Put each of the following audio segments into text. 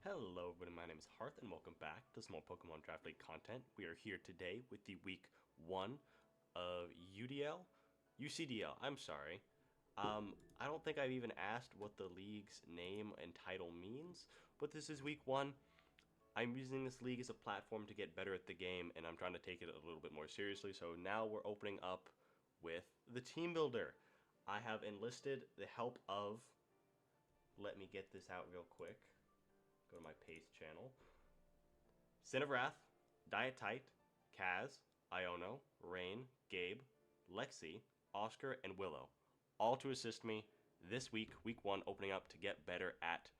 Hello everybody, my name is Hearth and welcome back to Small Pokemon Draft League content. We are here today with the week 1 of UDL? UCDL, I'm sorry. I don't think I've even asked what the league's name and title means, but this is week 1. I'm using this league as a platform to get better at the game and I'm trying to take it a little bit more seriously, so now we're opening up with the Team Builder. I have enlisted the help of, let me get this out real quick. Go to my Paste channel. Sin of Wrath, Diet Tight, Khaz, Iono, Rein, Gabe, Lexi, Oscur, and Willow. All to assist me this week, week 1, opening up to get better at,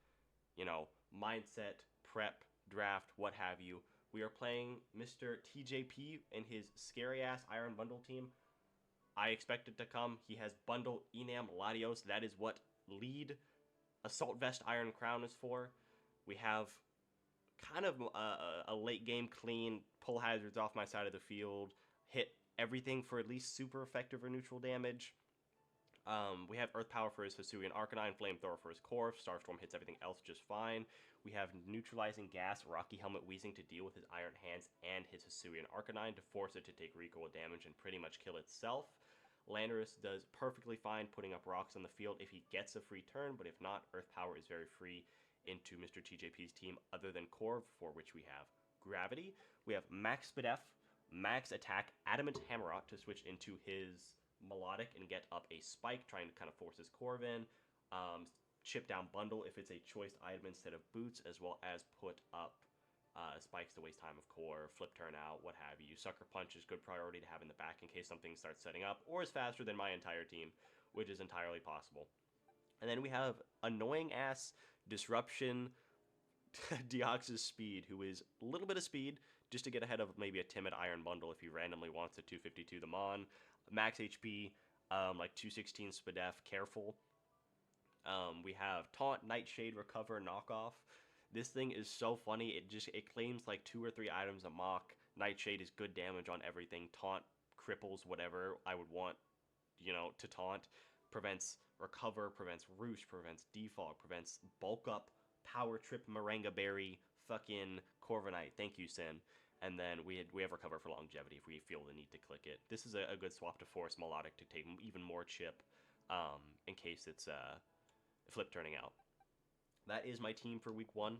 mindset, prep, draft, what have you. We are playing Mr.TJP and his scary ass Iron Bundle team. I expect it to come. He has Bundle Enam Latios. That is what lead Assault Vest Iron Crown is for. We have kind of a late game clean, pull hazards off my side of the field, hit everything for at least super effective or neutral damage. We have Earth Power for his Hisuian Arcanine, Flamethrower for his Corph, Starstorm hits everything else just fine. We have Neutralizing Gas, Rocky Helmet Wheezing to deal with his Iron Hands and his Hisuian Arcanine to force it to take recoil damage and pretty much kill itself. Landorus does perfectly fine putting up rocks on the field if he gets a free turn, but if not, Earth Power is very free into Mr.TJP's team other than Corv, for which we have Gravity. We have Max Spadef, Max Attack, Adamant Hammerot to switch into his Melodic and get up a Spike, trying to kind of force his Corv in. Chip down Bundle if it's a choice item instead of Boots, as well as put up Spikes to waste time of Core, Flip Turn out, what have you. Sucker Punch is good priority to have in the back in case something starts setting up, or is faster than my entire team, which is entirely possible. And then we have annoying ass Disruption Deoxys Speed, who is a little bit of speed just to get ahead of maybe a timid Iron Bundle if he randomly wants to 252 them on. Max HP, like 216 Spadef, careful. We have Taunt, Nightshade, Recover, Knockoff. This thing is so funny. It claims like 2 or 3 items a mock. Nightshade is good damage on everything. Taunt cripples whatever I would want, to taunt. Prevents Recover, prevents Roost, prevents Defog, prevents Bulk Up, Power Trip, Moringa Berry, fucking Corviknight. Thank you, Sin. And then we have Recover for longevity if we feel the need to click it. This is a good swap to force Melodic to take even more chip in case it's flip turning out. That is my team for week 1.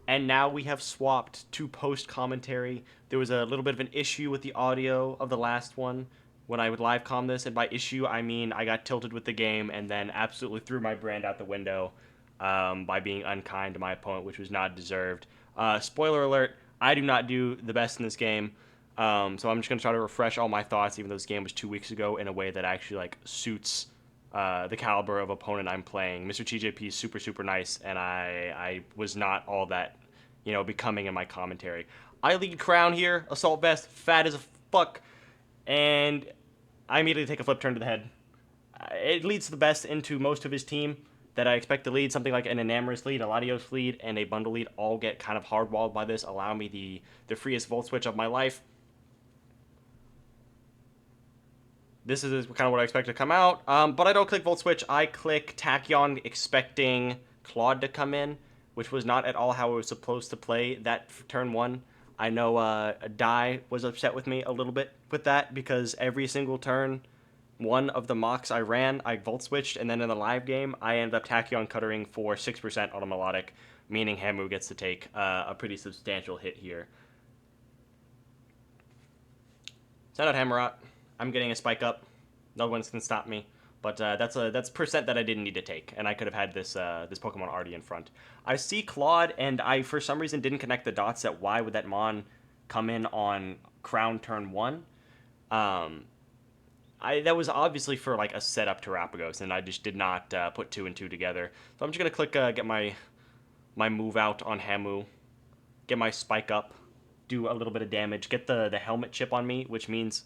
And now we have swapped to post commentary. There was a little bit of an issue with the audio of the last one when I would live com this, and by issue I mean I got tilted with the game and then absolutely threw my brand out the window by being unkind to my opponent, which was not deserved. Spoiler alert, I do not do the best in this game, so I'm just going to try to refresh all my thoughts, even though this game was 2 weeks ago, in a way that actually suits the caliber of opponent I'm playing. Mr. TJP is super, super nice, and I was not all that, becoming in my commentary. I lead Crown here, Assault Vest, fat as a fuck, and I immediately take a flip turn to the head. It leads the best into most of his team that I expect to lead. Something like an Enamorous lead, a Latios lead, and a Bundle lead all get kind of hardwalled by this, allow me the freest Volt Switch of my life. This is kind of what I expect to come out, but I don't click Volt Switch. I click Tachyon expecting Claude to come in, which was not at all how I was supposed to play that turn 1. I know Dai was upset with me a little bit with that because every single turn 1 of the mocks I ran, I Volt Switched, and then in the live game, I ended up Tachyon cuttering for 6% on a Melodic, meaning Hamu gets to take a pretty substantial hit here. Send out Hammerot. I'm getting a Spike Up. No one's can stop me. But that's percent that I didn't need to take, and I could have had this Pokemon already in front. I see Claude, and I for some reason didn't connect the dots that why would that Mon come in on Crown turn 1. That was obviously for a setup to Rapagos, and I just did not put 2 and 2 together. So I'm just gonna click get my move out on Hamu, get my Spike Up, do a little bit of damage, get the helmet chip on me, which means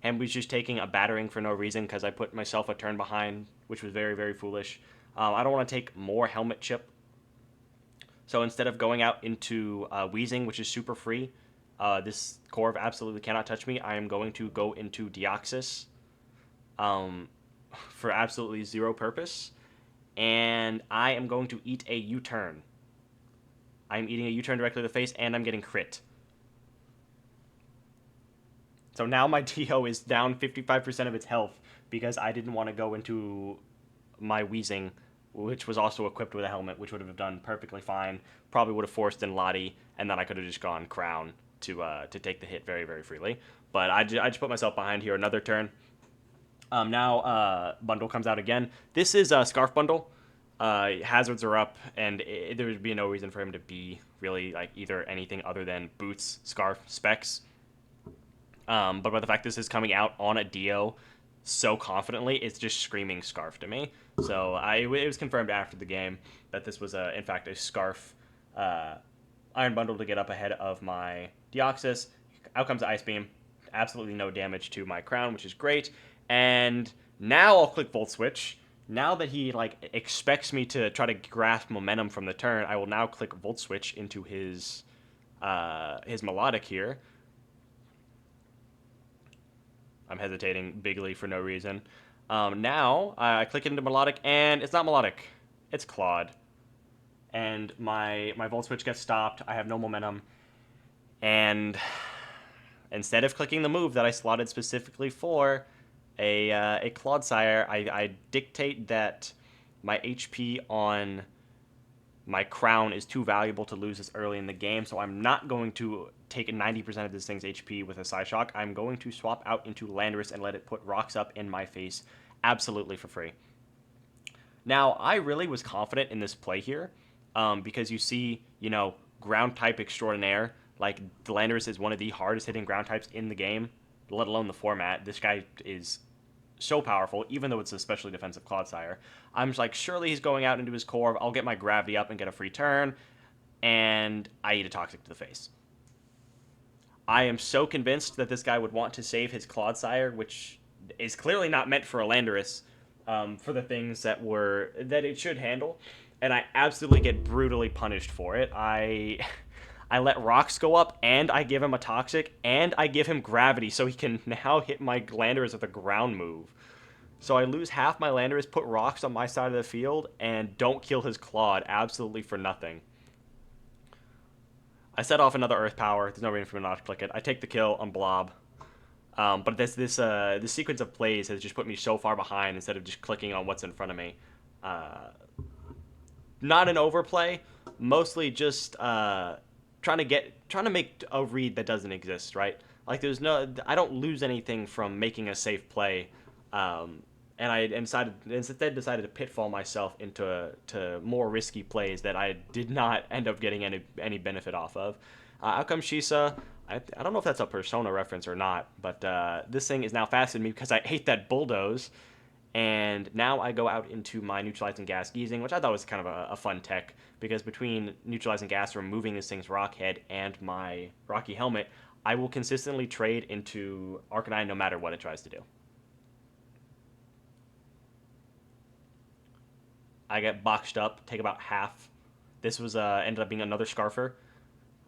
Hamu's just taking a battering for no reason because I put myself a turn behind, which was very, very foolish. I don't want to take more helmet chip. So instead of going out into Wheezing, which is super free, this Corv absolutely cannot touch me. I am going to go into Deoxys for absolutely zero purpose. and I am going to eat a U-turn. I'm eating a U-turn directly to the face, and I'm getting crit. So now my TO is down 55% of its health because I didn't want to go into my wheezing, which was also equipped with a helmet, which would have done perfectly fine. Probably would have forced in Lottie, and then I could have just gone Crown to take the hit very, very freely. But I just put myself behind here another turn. Now Bundle comes out again. This is a Scarf Bundle. Hazards are up, and there would be no reason for him to be really like either anything other than boots, scarf, specs. But by the fact this is coming out on a Dio so confidently, it's just screaming scarf to me. So it was confirmed after the game that this was in fact a scarf Iron Bundle to get up ahead of my Deoxys. Out comes the Ice Beam. Absolutely no damage to my crown, which is great. And now I'll click Volt Switch. Now that he like expects me to try to grasp momentum from the turn, I will now click Volt Switch into his Melodic here. I'm hesitating bigly for no reason. Now I click into Melodic, and it's not Melodic. It's Claude. And my Volt Switch gets stopped. I have no momentum. And instead of clicking the move that I slotted specifically for a Clodsire, I dictate that my HP on my crown is too valuable to lose this early in the game, so I'm not going to take 90% of this thing's HP with a Psyshock. I'm going to swap out into Landorus and let it put rocks up in my face absolutely for free. Now, I really was confident in this play here because you see, ground type extraordinaire. Like, the Landorus is one of the hardest hitting ground types in the game, let alone the format. This guy is so powerful, even though it's a specially defensive Clodsire. I'm just like, surely he's going out into his core. I'll get my gravity up and get a free turn, and I eat a Toxic to the face. I am so convinced that this guy would want to save his Clodsire, which is clearly not meant for a Landorus, for the things that it should handle, and I absolutely get brutally punished for it. I let rocks go up, and I give him a Toxic, and I give him gravity, so he can now hit my Landorus with a ground move. So I lose half my Landorus, put rocks on my side of the field, and don't kill his Claude absolutely for nothing. I set off another Earth Power. There's no reason for me not to click it. I take the kill on Blob. But this sequence of plays has just put me so far behind instead of just clicking on what's in front of me. Not an overplay, mostly just trying to make a read that doesn't exist, right? Like I don't lose anything from making a safe play, and I instead decided to pitfall myself into more risky plays that I did not end up getting any benefit off of. Out comes Shisa. I don't know if that's a Persona reference or not, but this thing is now faster than me because I ate that Bulldoze. And now I go out into my Neutralizing Gas Geezing, which I thought was kind of a fun tech, because between Neutralizing Gas, removing this thing's Rock Head, and my Rocky Helmet, I will consistently trade into Arcanine no matter what it tries to do. I get boxed up, take about half. This was ended up being another Scarfer.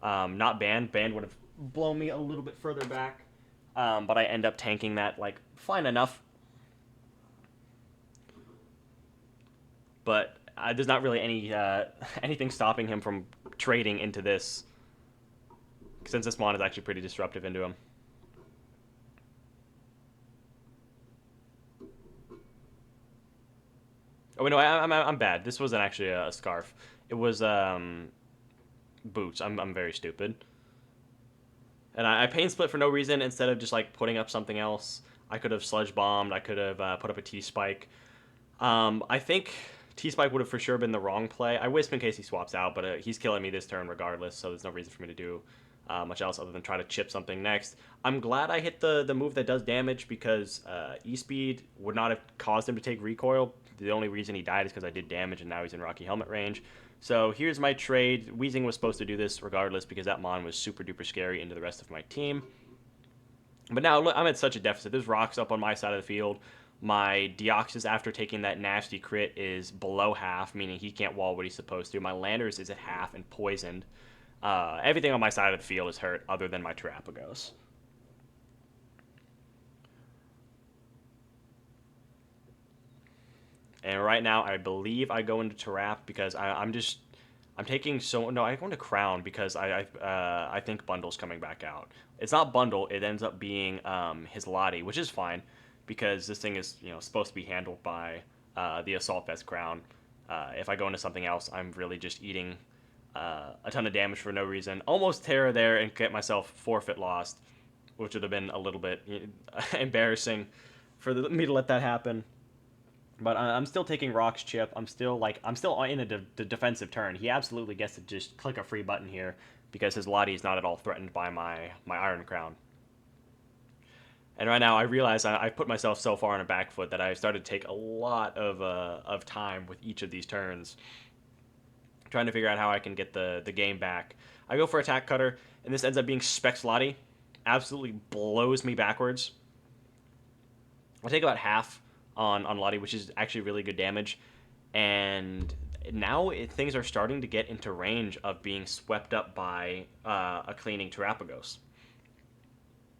Not Banned. Banned would have blown me a little bit further back, but I end up tanking that, like, fine enough. But there's not really anything stopping him from trading into this, since this mon is actually pretty disruptive into him. Oh, wait, no, I'm bad. This wasn't actually a Scarf. It was Boots. I'm very stupid. And I Pain Split for no reason instead of just, like, putting up something else. I could have Sludge Bombed. I could have put up a T-Spike. I think T-Spike would have for sure been the wrong play. I Wisp in case he swaps out, but he's killing me this turn regardless, so there's no reason for me to do much else other than try to chip something next. I'm glad I hit the move that does damage, because E-Speed would not have caused him to take recoil. The only reason he died is because I did damage, and now he's in Rocky Helmet range. So here's my trade. Weezing was supposed to do this regardless because that mon was super duper scary into the rest of my team. But now I'm at such a deficit. There's rocks up on my side of the field. My Deoxys, after taking that nasty crit, is below half, meaning he can't wall what he's supposed to. My Landorus is at half and poisoned. Everything on my side of the field is hurt other than my Terapagos. And right now, I believe I go into Tarap because I'm taking no, I go into Crown because I think Bundle's coming back out. It's not Bundle, it ends up being his Lottie, which is fine because this thing is supposed to be handled by the Assault Vest Crown. If I go into something else, I'm really just eating a ton of damage for no reason. Almost Terror there and get myself forfeit lost, which would have been a little bit embarrassing for me to let that happen. But I'm still taking Rock's chip. I'm still in a defensive turn. He absolutely gets to just click a free button here because his Lottie is not at all threatened by my Iron Crown. And right now I realize I put myself so far on a back foot that I started to take a lot of time with each of these turns, trying to figure out how I can get the game back. I go for Attack Cutter, and this ends up being Specs Lottie. Absolutely blows me backwards. I take about half on Lottie, which is actually really good damage. And now things are starting to get into range of being swept up by a cleaning Terapagos,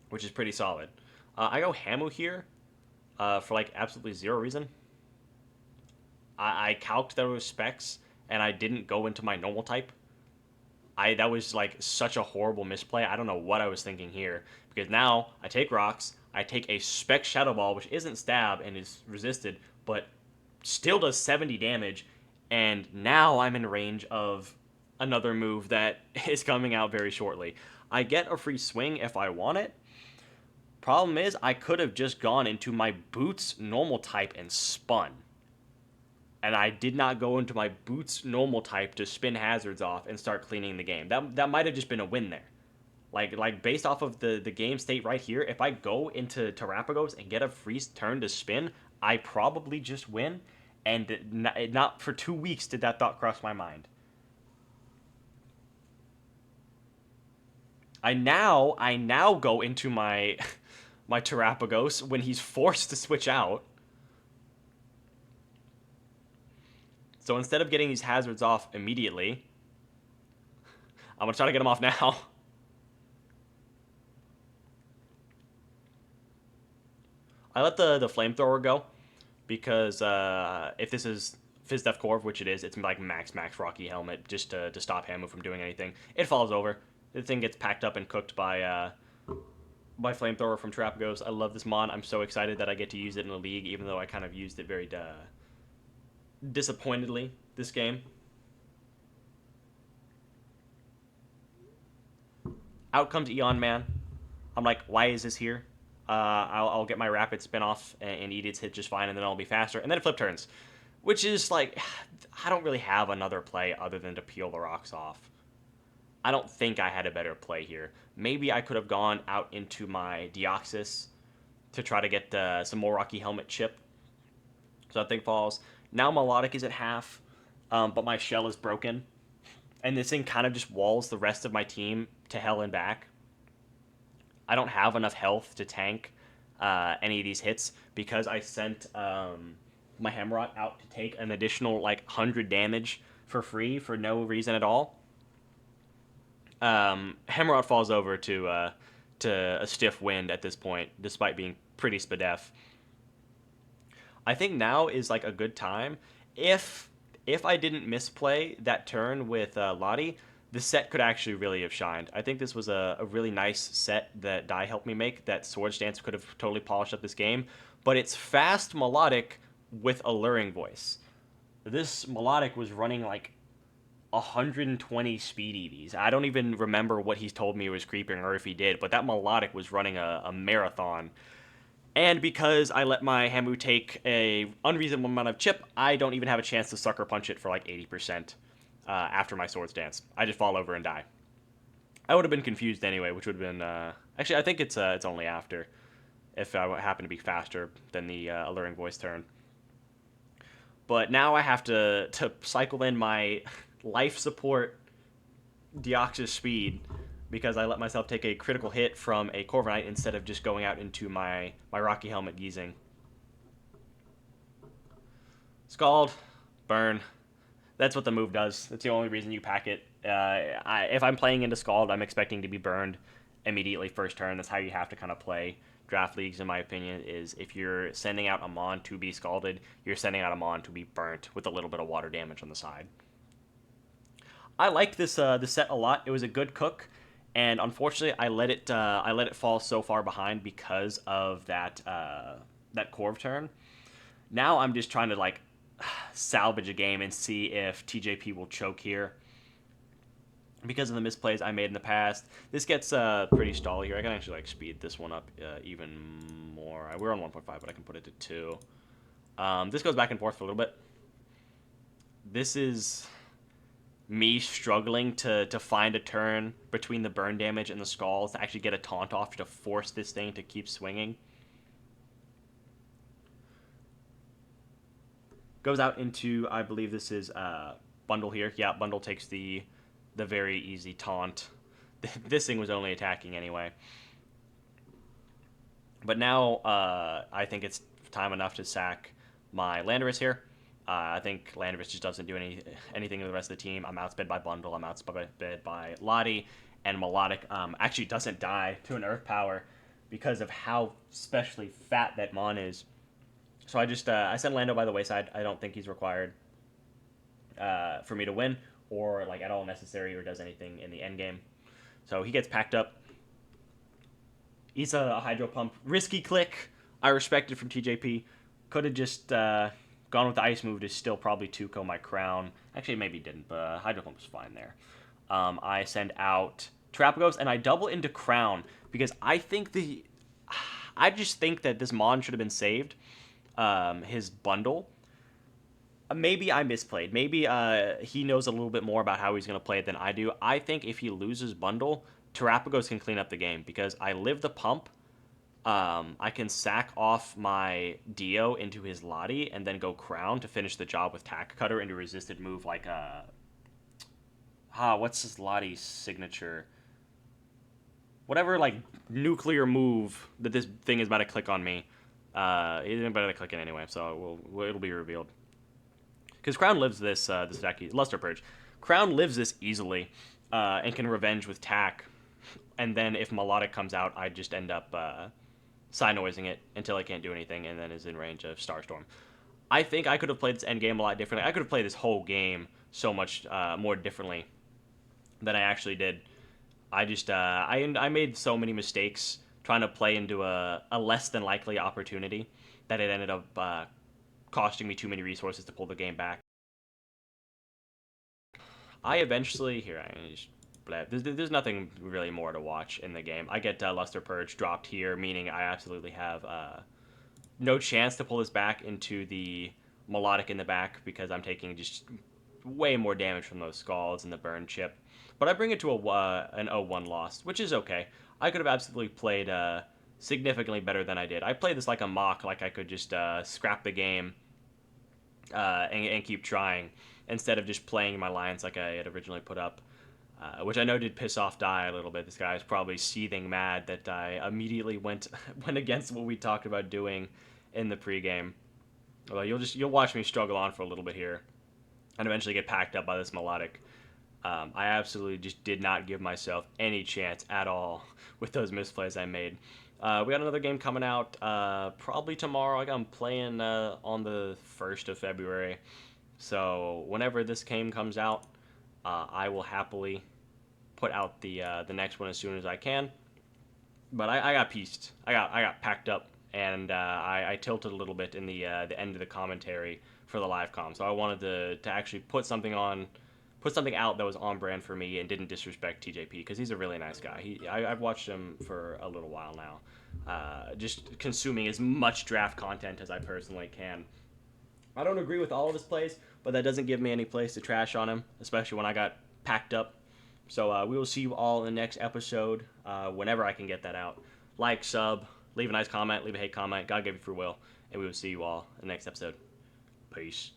which is pretty solid. I go Hamu here for like absolutely zero reason. I calced that it was Specs, and I didn't go into my normal type. That was like such a horrible misplay. I don't know what I was thinking here, because now I take rocks, I take a Spec Shadow Ball, which isn't stab and is resisted, but still does 70 damage, and now I'm in range of another move that is coming out very shortly. I get a free swing if I want it. Problem is, I could have just gone into my Boots normal type and spun. And I did not go into my Boots normal type to spin hazards off and start cleaning the game. That might have just been a win there. Like based off of the game state right here, if I go into Terapagos and get a free turn to spin, I probably just win. And not for 2 weeks did that thought cross my mind. I now go into my my Terapagos when he's forced to switch out. So instead of getting these hazards off immediately, I'm going to try to get them off now. I let the flamethrower go because if this is Fizz Def Corv, which it is, it's like max Rocky Helmet just to stop Hamu from doing anything. It falls over. The thing gets packed up and cooked by flamethrower from Terapagos. I love this mod. I'm so excited that I get to use it in the league, even though I kind of used it very disappointedly this game. Out comes Eon Man. I'm like, why is this here? I'll get my rapid spin off and eat its hit just fine, and then I'll be faster. And then it flip turns, which is like, I don't really have another play other than to peel the rocks off. I don't think I had a better play here. Maybe I could have gone out into my Deoxys to try to get some more Rocky Helmet chip. So that thing falls. Now Melodic is at half, but my shell is broken. And this thing kind of just walls the rest of my team to hell and back. I don't have enough health to tank any of these hits because I sent my Hemrot out to take an additional like 100 damage for free for no reason at all. Hemrot falls over to a stiff wind at this point, despite being pretty spadef. I think now is like a good time. If I didn't misplay that turn with Lottie, the set could actually really have shined. I think this was a really nice set that Dai helped me make, that Swords Dance could have totally polished up this game. But it's fast Melodic with alluring voice. This Melodic was running like 120 speed EVs. I don't even remember what he told me was creeping or if he did, but that Melodic was running a marathon. And because I let my Hamu take a unreasonable amount of chip, I don't even have a chance to sucker punch it for like 80% after my Swords Dance. I just fall over and die. I would have been confused anyway, which would have been... actually, I think it's only after, if I happen to be faster than the Alluring Voice turn. But now I have to cycle in my life support Deoxys speed because I let myself take a critical hit from a Corviknight instead of just going out into my Rocky Helmet Geezing. Scald, burn. That's what the move does. That's the only reason you pack it. If I'm playing into Scald, I'm expecting to be burned immediately first turn. That's how you have to kind of play draft leagues, in my opinion, is if you're sending out a Mon to be scalded, you're sending out a Mon to be burnt with a little bit of water damage on the side. I like this set a lot. It was a good cook, and unfortunately, I let it fall so far behind because of that Corv turn. Now I'm just trying to like salvage a game and see if TJP will choke here because of the misplays I made in the past. This gets pretty stally here. I can actually like speed this one up even more. We're on 1.5, but I can put it to 2. This goes back and forth for a little bit. This is me struggling to find a turn between the burn damage and the scalds to actually get a taunt off to force this thing to keep swinging. Goes out into, I believe this is Bundle here. Yeah, Bundle takes the very easy taunt. This thing was only attacking anyway. But now I think it's time enough to sack my Landorus here. I think Landorus just doesn't do anything to the rest of the team. I'm outsped by Bundle. I'm outsped by Lottie. And Melodic actually doesn't die to an Earth Power because of how specially fat that Mon is. So I send Lando by the wayside. I don't think he's required for me to win or like at all necessary or does anything in the end game. So he gets packed up. He's a Hydro Pump. Risky click. I respect it from TJP. Could have just gone with the ice move to still probably 2-ko my crown. Actually, maybe didn't, but Hydro Pump was fine there. I send out Terapagos, and I double into crown because I just think that this Mon should have been saved. His bundle. Maybe I misplayed. Maybe he knows a little bit more about how he's going to play it than I do. I think if he loses bundle, Terapagos can clean up the game because I live the pump. I can sack off my Dio into his Lottie and then go crown to finish the job with Tack Cutter into a resisted move like what's his Lottie's signature? Whatever like nuclear move that this thing is about to click on me. He didn't about to click it anyway, so it'll be revealed. Because Crown lives this attack. Luster Purge. Crown lives this easily and can revenge with Tack. And then if Melodic comes out, I just end up side noising it until I can't do anything and then is in range of Starstorm. I think I could have played this endgame a lot differently. I could have played this whole game so much more differently than I actually did. I just I made so many mistakes trying to play into a less than likely opportunity that it ended up costing me too many resources to pull the game back. I eventually there's nothing really more to watch in the game. I get Luster Purge dropped here, meaning I absolutely have no chance to pull this back into the Melodic in the back because I'm taking just way more damage from those Scalds and the burn chip. But I bring it to an 0-1 loss, which is okay. I could have absolutely played significantly better than I did. I played this like a mock, like I could just scrap the game and keep trying instead of just playing my lines like I had originally put up, which I know did piss off Die a little bit. This guy is probably seething mad that I immediately went against what we talked about doing in the pregame. Well, you'll watch me struggle on for a little bit here and eventually get packed up by this Melodic. I absolutely just did not give myself any chance at all with those misplays I made. We got another game coming out probably tomorrow. I'm playing on the 1st of February. So whenever this game comes out, I will happily put out the next one as soon as I can. But I got pieced. I got packed up, and I tilted a little bit in the end of the commentary for the live com. So I wanted to actually put something out that was on brand for me and didn't disrespect TJP because he's a really nice guy. I've watched him for a little while now, just consuming as much draft content as I personally can. I don't agree with all of his plays, but that doesn't give me any place to trash on him, especially when I got packed up. So we will see you all in the next episode whenever I can get that out. Like, sub, leave a nice comment, leave a hate comment. God give you free will, and we will see you all in the next episode. Peace.